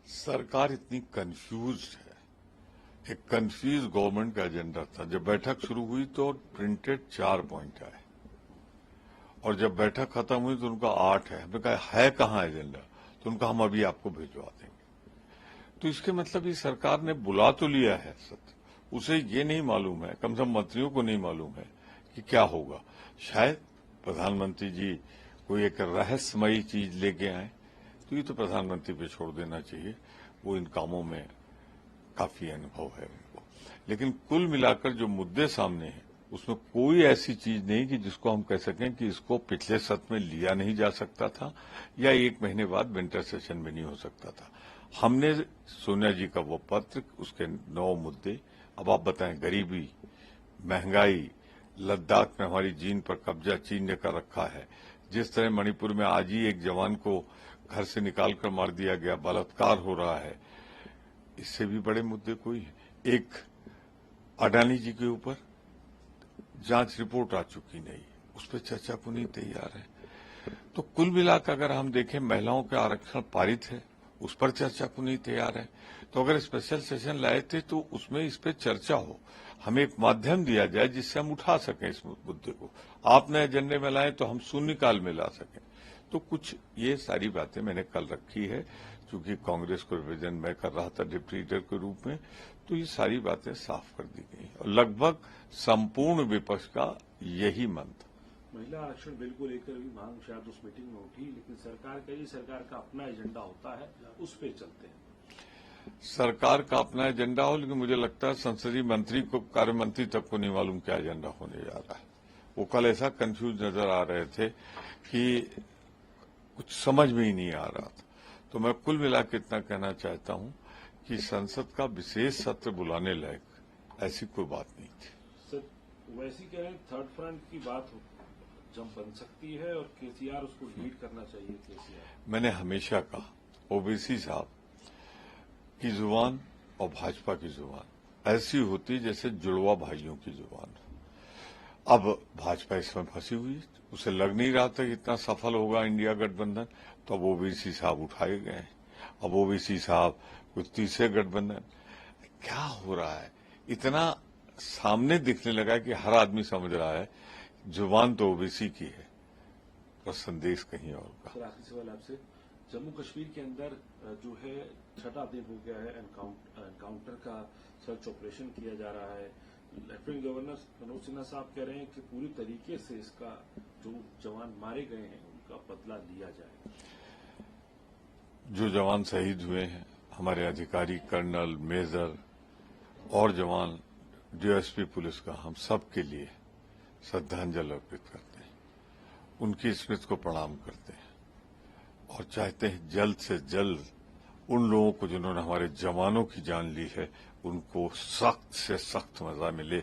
सरकार इतनी कंफ्यूज है। एक कंफ्यूज गवर्नमेंट का एजेंडा था। जब बैठक शुरू हुई तो प्रिंटेड 4 पॉइंट आए और जब बैठक खत्म हुई तो उनका 8 है। हमने कहा है कहाँ एजेंडा, तो उनका हम अभी आपको भिजवा देंगे। तो इसके मतलब ये सरकार ने बुला तो लिया है सत्य, उसे ये नहीं मालूम है, कम से कम मंत्रियों को नहीं मालूम है कि क्या होगा। शायद प्रधानमंत्री जी कोई एक रहस्यमयी चीज लेके आए, तो ये तो प्रधानमंत्री पे छोड़ देना चाहिए, वो इन कामों में काफी अनुभव है उनको। लेकिन कुल मिलाकर जो मुद्दे सामने हैं उसमें कोई ऐसी चीज नहीं कि जिसको हम कह सकें कि इसको पिछले सत्र में लिया नहीं जा सकता था या 1 महीने बाद विंटर सेशन में नहीं हो सकता था। हमने सोनिया जी का वो पत्र, उसके 9 मुद्दे, अब आप बताएं, गरीबी, महंगाई, लद्दाख में हमारी जीन पर कब्जा चीन ने कर रखा है, जिस तरह मणिपुर में आज ही एक जवान को घर से निकालकर मार दिया गया, बलात्कार हो रहा है, इससे भी बड़े मुद्दे कोई है। एक अडानी जी के ऊपर जांच रिपोर्ट आ चुकी नहीं, उस पर चर्चा को नहीं तैयार है। तो कुल मिलाकर अगर हम देखें, महिलाओं के आरक्षण पारित है, उस पर चर्चा को नहीं तैयार है। तो अगर स्पेशल सेशन लाए थे तो उसमें इस पर चर्चा हो, हमें एक माध्यम दिया जाए जिससे हम उठा सकें इस मुद्दे को। आपने एजेंडे में लाए तो हम शून्यकाल में ला सकें। तो कुछ ये सारी बातें मैंने कल रखी है, चूंकि कांग्रेस को रिप्रेजेंट मैं कर रहा था डिप्टी लीडर के रूप में, तो ये सारी बातें साफ कर दी गई और लगभग संपूर्ण विपक्ष का यही मन था। महिला आरक्षण बिल को लेकर भी मांग शायद उस मीटिंग में उठी, लेकिन सरकार का अपना एजेंडा होता है, उस पे चलते हैं। सरकार का अपना एजेंडा हो, लेकिन मुझे लगता है संसदीय मंत्री को, कार्य मंत्री तक को नहीं मालूम क्या एजेंडा होने जा रहा है। वो कल ऐसा कंफ्यूज नजर आ रहे थे कि कुछ समझ में ही नहीं आ रहा था। तो मैं कुल मिलाकर इतना कहना चाहता हूं कि संसद का विशेष सत्र बुलाने लायक ऐसी कोई बात नहीं थी। सर, वैसे कह रहे हैं थर्ड फ्रंट की बात जब बन सकती है और केसीआर उसको लीड करना चाहिए। केसीआर, मैंने हमेशा कहा, ओबीसी साहब की जुबान और भाजपा की जुबान ऐसी होती जैसे जुड़वा भाइयों की जुबान। अब भाजपा इसमें फंसी हुई है, उसे लग नहीं रहा था कि इतना सफल होगा इंडिया गठबंधन, तो अब ओबीसी साहब उठाए गए हैं। अब ओबीसी साहब कुछ तीसरे गठबंधन, क्या हो रहा है, इतना सामने दिखने लगा कि हर आदमी समझ रहा है जुबान तो ओबीसी की है और संदेश कहीं और का। सर, आखिरी सवाल आपसे, जम्मू कश्मीर के अंदर जो है 6वां दिन हो गया है एनकाउंटर का, सर्च ऑपरेशन किया जा रहा है। लेफ्टिनेंट गवर्नर मनोज सिन्हा साहब कह रहे हैं कि पूरी तरीके से इसका जो जवान मारे गए हैं उनका बदला लिया जाए। जो जवान शहीद हुए हैं, हमारे अधिकारी, कर्नल, मेजर और जवान, डीएसपी पुलिस का, हम सब के लिए श्रद्धांजलि अर्पित करते हैं, उनकी स्मृति को प्रणाम करते हैं और चाहते हैं जल्द से जल्द उन लोगों को जिन्होंने हमारे जवानों की जान ली है, उनको सख्त से सख्त सजा मिले।